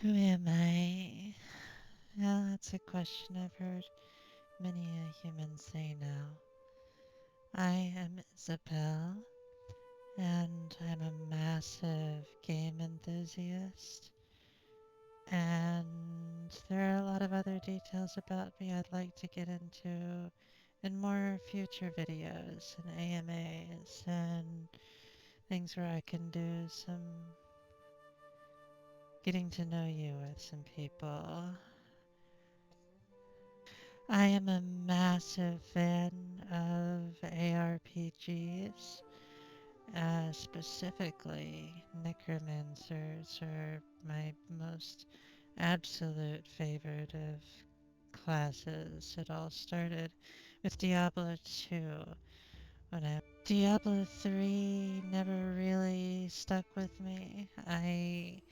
Who am I? Well, that's a question I've heard many a human say now. I am Isabelle, and I'm a massive game enthusiast. And there are a lot of other details about me I'd like to get into in more future videos and AMAs and things where I can do some getting to know you with some people. I am a massive fan of ARPGs, specifically Necromancers are my most absolute favorite of classes. It all started with Diablo II. Diablo 3 never really stuck with me. I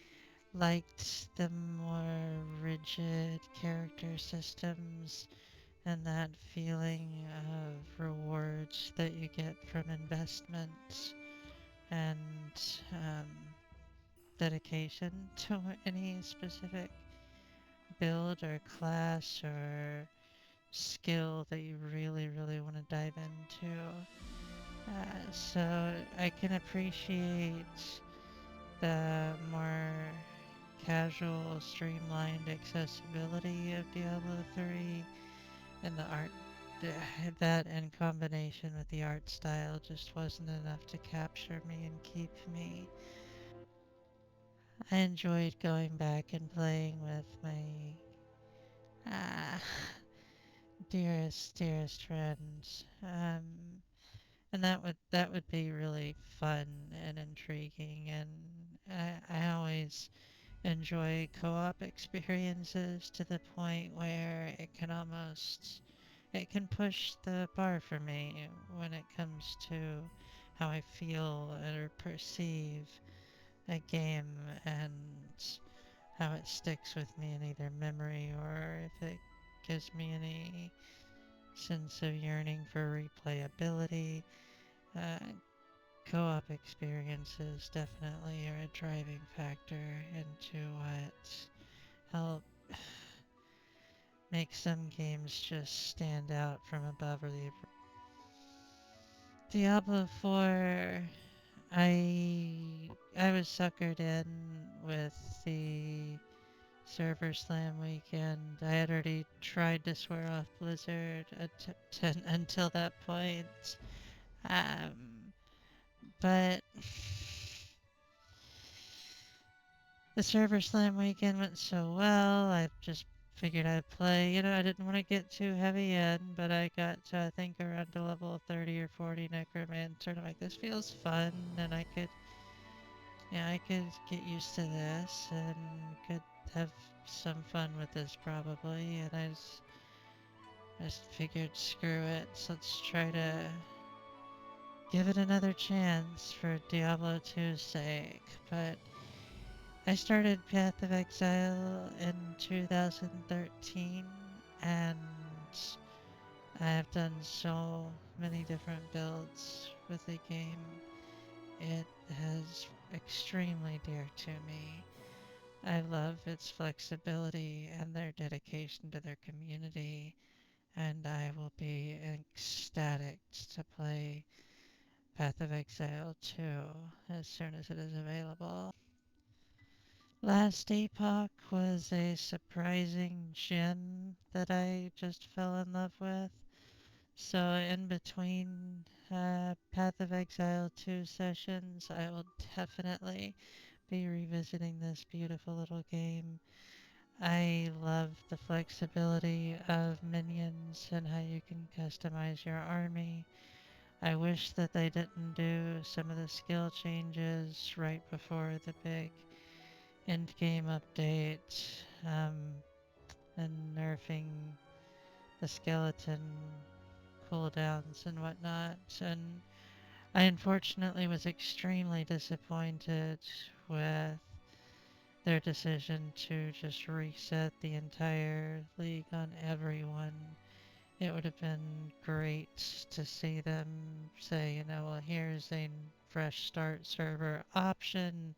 liked the more rigid character systems and that feeling of rewards that you get from investment and um, dedication to any specific build or class or skill that you really, really want to dive into. So I can appreciate the more casual, streamlined accessibility of Diablo 3 and the art. That in combination with the art style just wasn't enough to capture me and keep me. I enjoyed going back and playing with my ah, dearest friends. And that would be really fun and intriguing, and I always enjoy co-op experiences to the point where it can push the bar for me when it comes to how I feel or perceive a game and how it sticks with me in either memory or if it gives me any sense of yearning for replayability. Uh, Co-op experiences definitely are a driving factor into what help make some games just stand out from above the Diablo 4. I was suckered in with the server slam weekend. I had already tried to swear off Blizzard until that point. Um, but the server slam weekend went so well, I just figured I'd play. I didn't want to get too heavy in, but I got to, I think, around a level 30 or 40 Necromancer, and I'm like, this feels fun, and I could get used to this, and could have some fun with this probably, and I just figured, screw it, so let's try to give it another chance for Diablo 2's sake, but I started Path of Exile in 2013, and I have done so many different builds with the game. It is extremely dear to me. I love its flexibility and their dedication to their community, and I will be ecstatic to play Path of Exile 2 as soon as it is available. Last Epoch was a surprising gem that I just fell in love with. So in between Path of Exile 2 sessions, I will definitely be revisiting this beautiful little game. I love the flexibility of minions and how you can customize your army. I wish that they didn't do some of the skill changes right before the big end game update, um, and nerfing the skeleton cooldowns and whatnot. And I unfortunately was extremely disappointed with their decision to just reset the entire league on everyone. It would have been great to see them say, well, here's a fresh start server option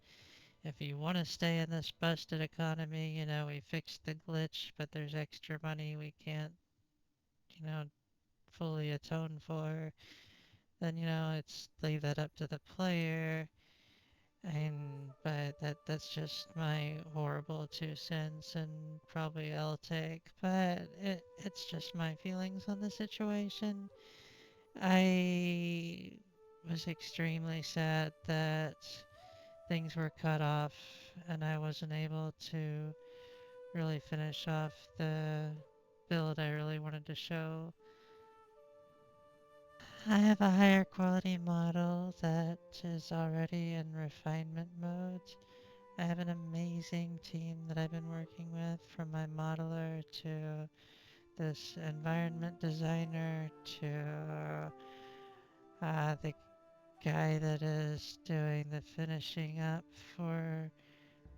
if you want to stay in this busted economy, we fixed the glitch, but there's extra money we can't, you know, fully atone for, then, it's leave that up to the player. But that's just my horrible 2 cents and probably I'll take, but it's just my feelings on the situation. I was extremely sad that things were cut off and I wasn't able to really finish off the build I really wanted to show. I have a higher quality model that is already in refinement mode. I have an amazing team that I've been working with, from my modeler to this environment designer to the guy that is doing the finishing up for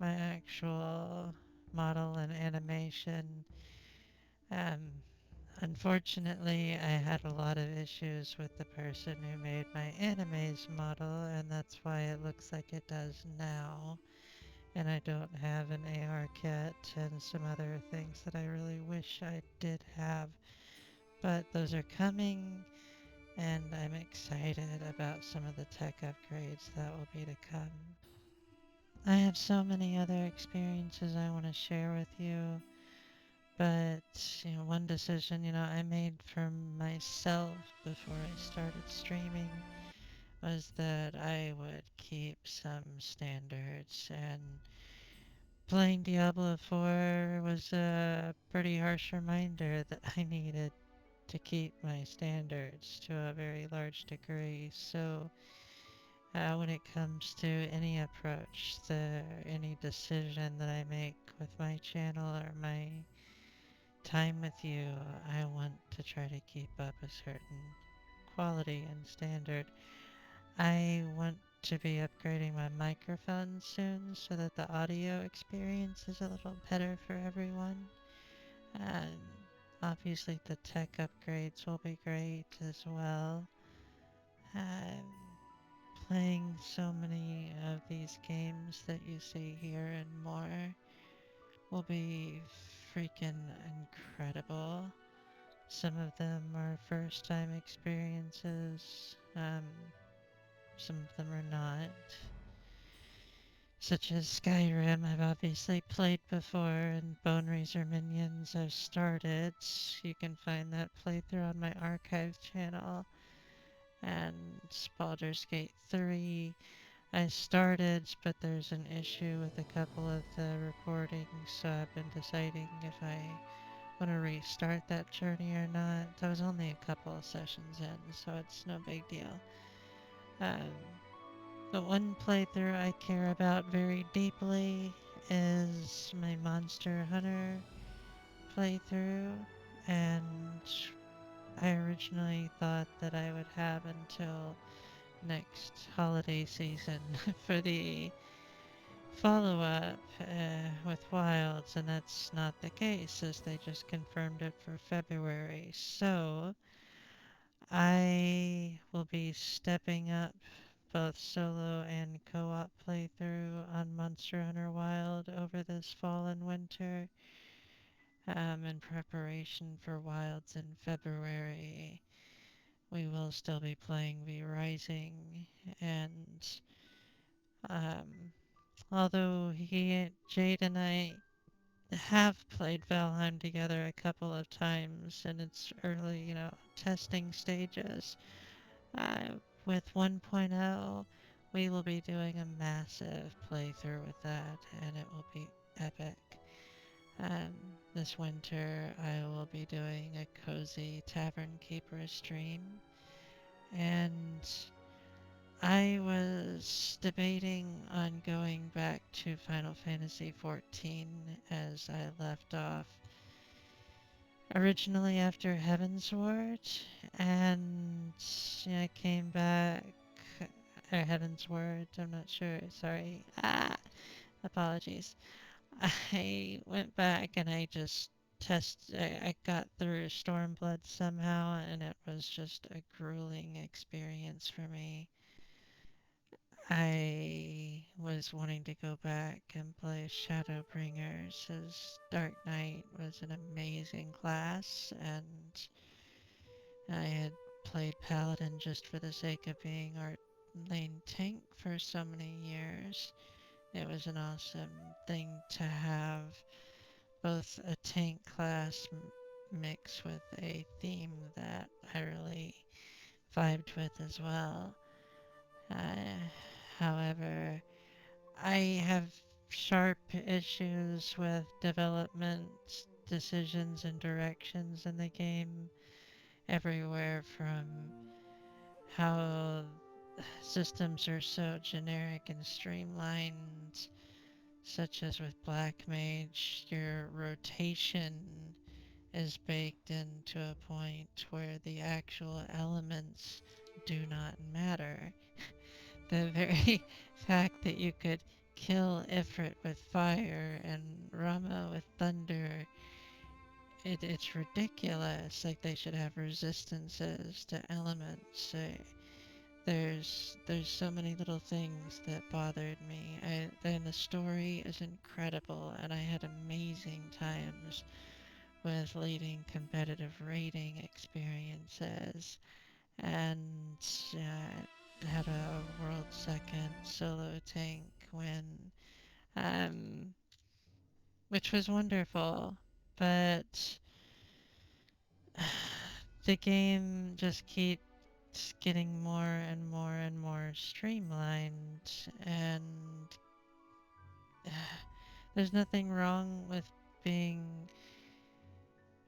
my actual model and animation. Um, Unfortunately, I had a lot of issues with the person who made my anime's model, and that's why it looks like it does now. And I don't have an AR kit and some other things that I really wish I did have. But those are coming, and I'm excited about some of the tech upgrades that will be to come. I have so many other experiences I want to share with you, but one decision I made for myself before I started streaming was that I would keep some standards, and playing Diablo IV was a pretty harsh reminder that I needed to keep my standards to a very large degree. So when it comes to any approach, any decision that I make with my channel or my time with you, I want to try to keep up a certain quality and standard. I want to be upgrading my microphone soon so that the audio experience is a little better for everyone. And obviously the tech upgrades will be great as well. I'm playing so many of these games that you see here and more will be freaking incredible. Some of them are first time experiences, some of them are not. Such as Skyrim, I've obviously played before, and Bone Razor Minions I've started. You can find that playthrough on my archive channel. And Baldur's Gate 3, I started, but there's an issue with a couple of the recordings, so I've been deciding if I want to restart that journey or not. I was only a couple of sessions in, so it's no big deal. Um, the one playthrough I care about very deeply is my Monster Hunter playthrough, and I originally thought that I would have until next holiday season for the follow-up with Wilds, and that's not the case as they just confirmed it for February. So I will be stepping up both solo and co-op playthrough on Monster Hunter Wild over this fall and winter, in preparation for Wilds in February. We will still be playing V Rising, and um, although Jade and I have played Valheim together a couple of times in its early, testing stages, uh, with 1.0, we will be doing a massive playthrough with that, and it will be epic. Um, this winter, I will be doing a cozy Tavern Keeper stream, and I was debating on going back to Final Fantasy XIV as I left off originally after Heavensward, and I came back, or Heavensward, I'm not sure, sorry, apologies. I went back and I got through Stormblood somehow, and it was just a grueling experience for me. I was wanting to go back and play Shadowbringers, as Dark Knight was an amazing class, and I had played Paladin just for the sake of being our lane tank for so many years. It was an awesome thing to have both a tank class mix with a theme that I really vibed with as well. Uh, However, I have sharp issues with development decisions and directions in the game, everywhere from how systems are so generic and streamlined, such as with Black Mage, your rotation is baked into a point where the actual elements do not matter. The very fact that you could kill Ifrit with fire and Rama with thunder, it's ridiculous. Like they should have resistances to elements. There's so many little things that bothered me. Then the story is incredible, and I had amazing times with leading competitive raiding experiences, and had a world second solo tank win, um, which was wonderful. But the game just keeps getting more and more and more streamlined, and there's nothing wrong with being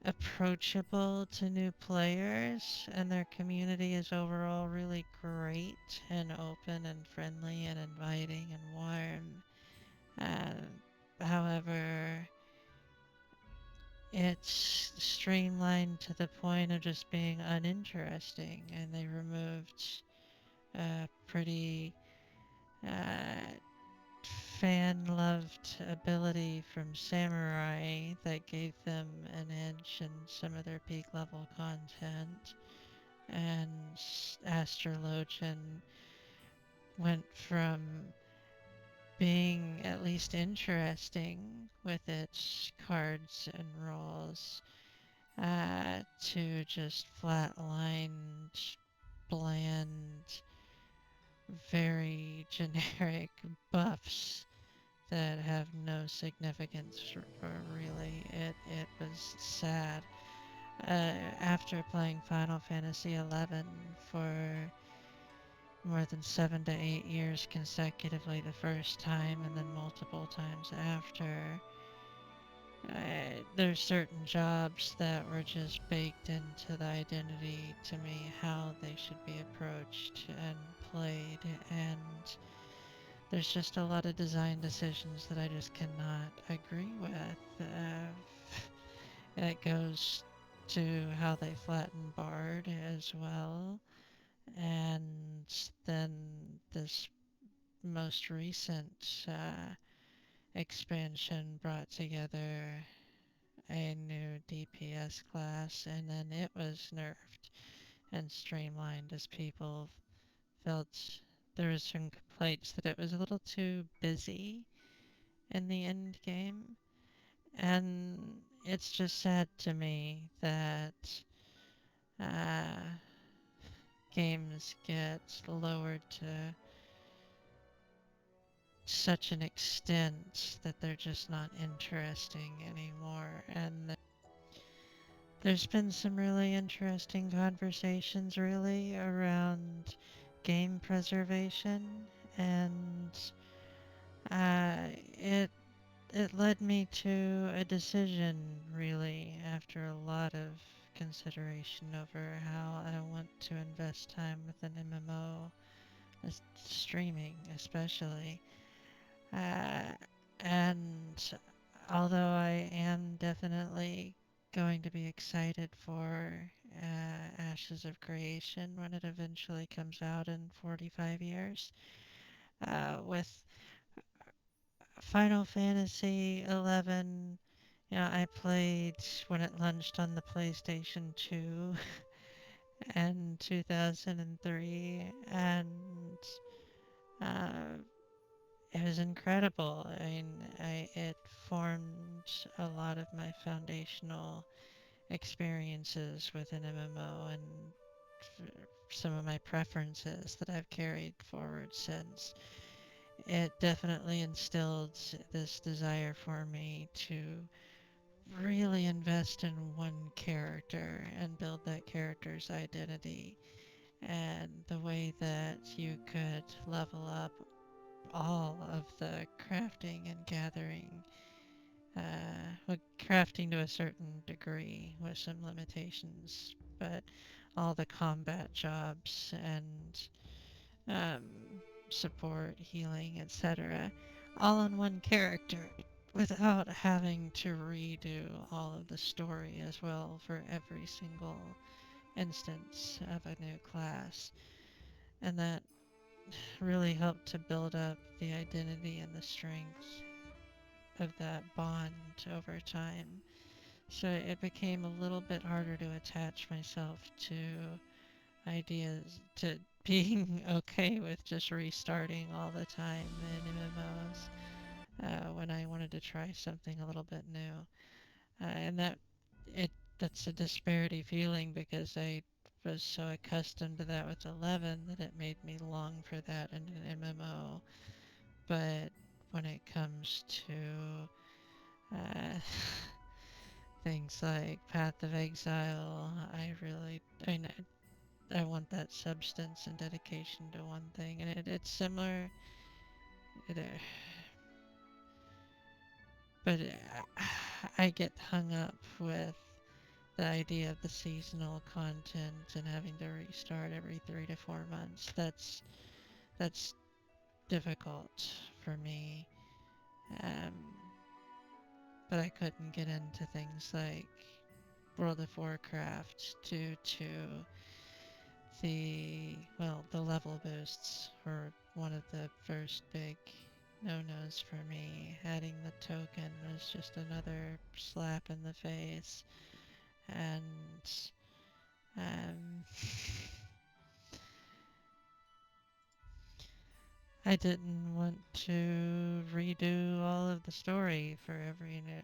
approachable to new players, and their community is overall really great and open and friendly and inviting and warm. However, it's streamlined to the point of just being uninteresting, and they removed a pretty uh, fan-loved ability from Samurai that gave them an edge in some of their peak level content, and Astrologian went from being at least interesting with its cards and rolls to just flatlined, bland, very generic buffs that have no significance really. It was sad. After playing Final Fantasy XI for more than 7 to 8 years consecutively the first time and then multiple times after, there's certain jobs that were just baked into the identity to me how they should be approached and played, and there's just a lot of design decisions that I just cannot agree with. It goes to how they flatten Bard as well, and then this most recent expansion brought together a new DPS class, and then it was nerfed and streamlined as people felt there was some complaints that it was a little too busy in the end game. And it's just sad to me that uh, games get lowered to such an extent that they're just not interesting anymore. And there's been some really interesting conversations really around game preservation, and it led me to a decision really after a lot of consideration over how I want to invest time with an MMO, streaming especially. Uh, and although I am definitely going to be excited for Ashes of Creation when it eventually comes out in 45 years, with Final Fantasy 11, I played when it launched on the PlayStation 2 in 2003, and Uh, it was incredible. I mean, it formed a lot of my foundational experiences with an MMO and some of my preferences that I've carried forward since. It definitely instilled this desire for me to really invest in one character and build that character's identity, and the way that you could level up all of the crafting and gathering, well, crafting to a certain degree with some limitations, but all the combat jobs and um, support, healing, etc., all in one character without having to redo all of the story as well for every single instance of a new class. And that really helped to build up the identity and the strength of that bond over time. So it became a little bit harder to attach myself to ideas, to being okay with just restarting all the time in MMOs when I wanted to try something a little bit new. And it that's a disparity feeling because I was so accustomed to that with 11 that it made me long for that in an MMO. But when it comes to uh, things like Path of Exile, I mean, I want that substance and dedication to one thing, and it's similar, it, but I get hung up with the idea of the seasonal content and having to restart every 3 to 4 months. That's difficult for me. Um, but I couldn't get into things like World of Warcraft due to the level boosts were one of the first big no-nos for me. Adding the token was just another slap in the face, and um, I didn't want to redo all of the story for every new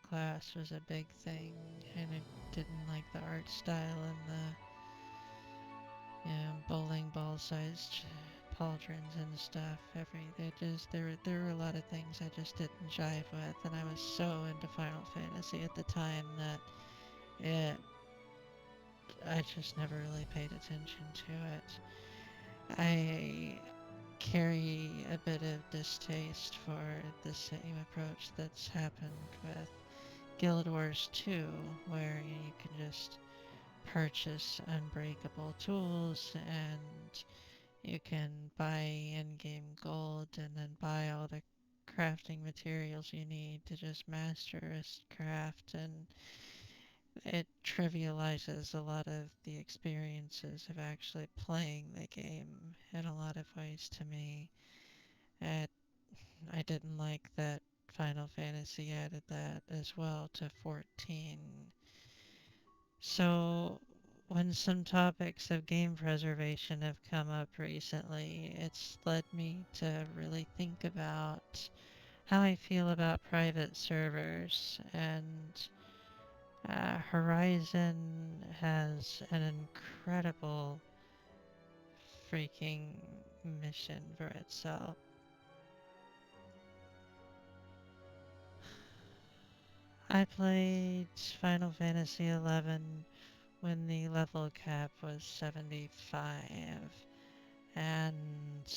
class was a big thing, and I didn't like the art style and the bowling ball sized pauldrons and stuff. There were a lot of things I just didn't jive with, and I was so into Final Fantasy at the time that I just never really paid attention to it. I carry a bit of distaste for the same approach that's happened with Guild Wars 2, where you can just purchase unbreakable tools and you can buy in-game gold and then buy all the crafting materials you need to just master a craft, and it trivializes a lot of the experiences of actually playing the game in a lot of ways to me. And I didn't like that Final Fantasy added that as well to 14. So when some topics of game preservation have come up recently, it's led me to really think about how I feel about private servers. And Horizon has an incredible freaking mission for itself. I played Final Fantasy 11 when the level cap was 75, and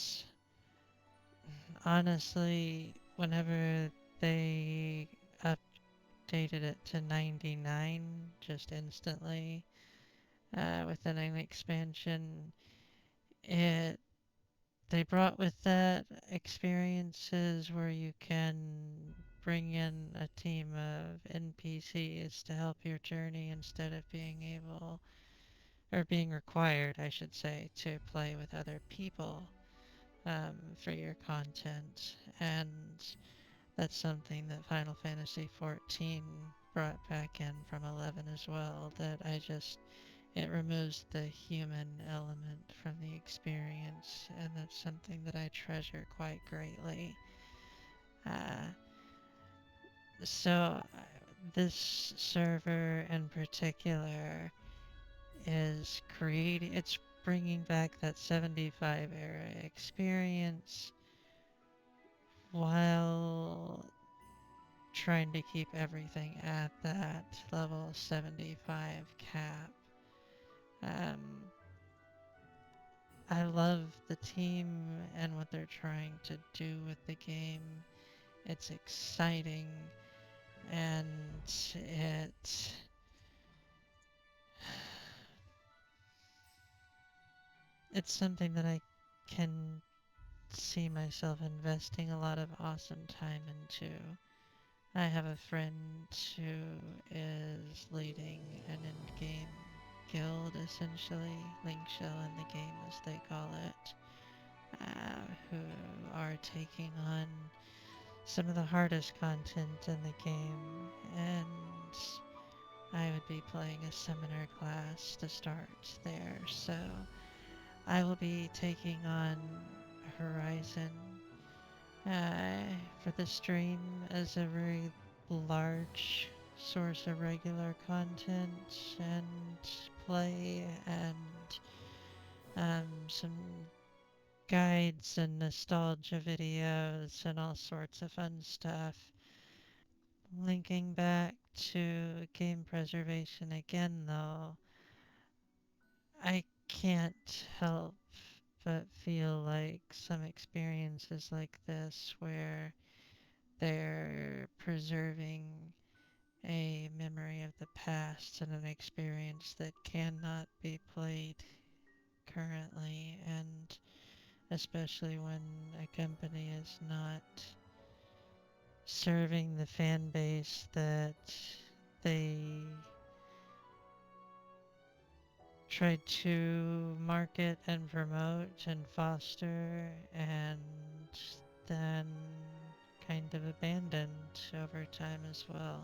honestly, whenever they updated it to 99 just instantly with an expansion, it they brought with that experiences where you can bring in a team of NPCs to help your journey instead of being able, or being required, I should say, to play with other people for your content. And that's something that Final Fantasy XIV brought back in from 11 as well, that I just it removes the human element from the experience, and that's something that I treasure quite greatly. Uh, so, this server in particular is creating, it's bringing back that 75 era experience while trying to keep everything at that level 75 cap. Um, I love the team and what they're trying to do with the game. It's exciting and it it's something that I can see myself investing a lot of awesome time into. I have a friend who is leading an in-game guild, essentially, Link Shell in the game as they call it, who are taking on some of the hardest content in the game, and I would be playing a summoner class to start there, so I will be taking on Horizon for the stream as a very large source of regular content and play and some guides and nostalgia videos and all sorts of fun stuff. Linking back to game preservation again though, I can't help but feel like some experiences like this where they're preserving a memory of the past and an experience that cannot be played currently, and especially when a company is not serving the fan base that they tried to market and promote and foster and then kind of abandoned over time as well.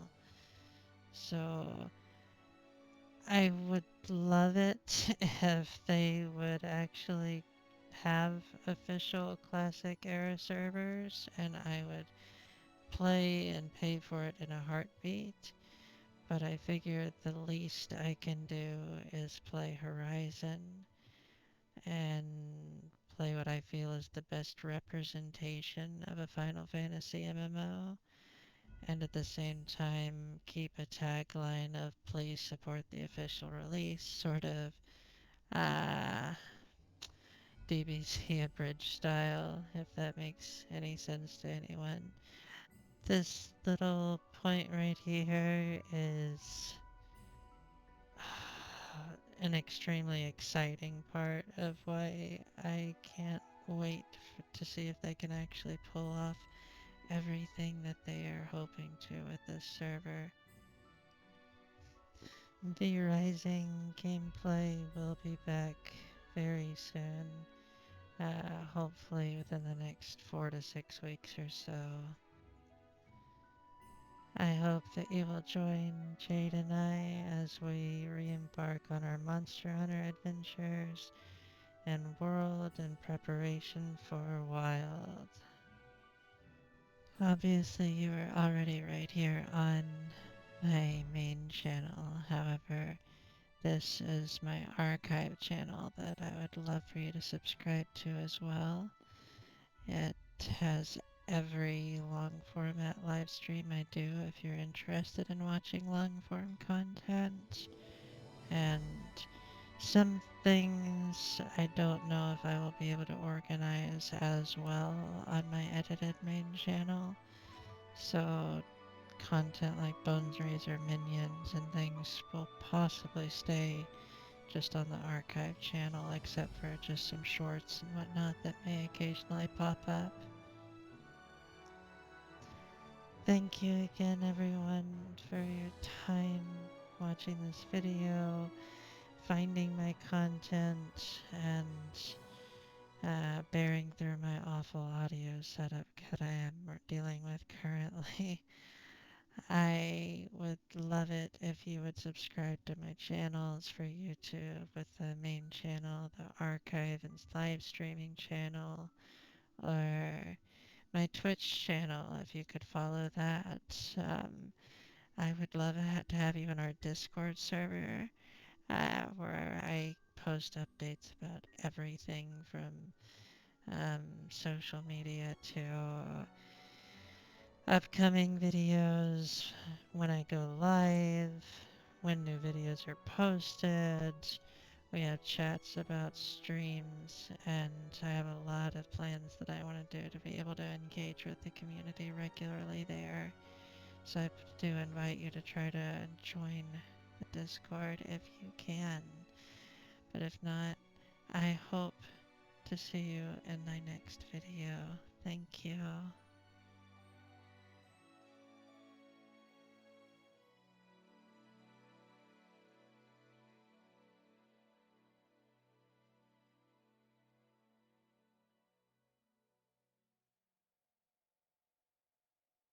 So I would love it if they would actually have official classic era servers and I would play and pay for it in a heartbeat. But I figure the least I can do is play Horizon and play what I feel is the best representation of a Final Fantasy MMO, and at the same time keep a tagline of please support the official release, sort of uh, DBC abridged style, if that makes any sense to anyone. This little point right here is an extremely exciting part of why I can't wait to see if they can actually pull off everything that they are hoping to with this server. The Rising gameplay will be back very soon, hopefully within the next 4 to 6 weeks or so. I hope that you will join Jade and I as we re-embark on our Monster Hunter adventures and world in preparation for Wild. Obviously, you are already right here on my main channel. However, this is my archive channel that I would love for you to subscribe to as well. It has every long format live stream I do if you're interested in watching long form content. And some things I don't know if I will be able to organize as well on my edited main channel. So content like Bones Razor Minions and things will possibly stay just on the archive channel, except for just some shorts and whatnot that may occasionally pop up. Thank you again everyone for your time watching this video, finding my content, and bearing through my awful audio setup that I am dealing with currently. I would love it if you would subscribe to my channels for YouTube with the main channel, the archive and live streaming channel, or my Twitch channel if you could follow that. I would love to have you in our Discord server where I post updates about everything from social media to upcoming videos, when I go live, when new videos are posted. We have chats about streams, and I have a lot of plans that I want to do to be able to engage with the community regularly there. So I do invite you to try to join the Discord if you can. But if not, I hope to see you in my next video. Thank you.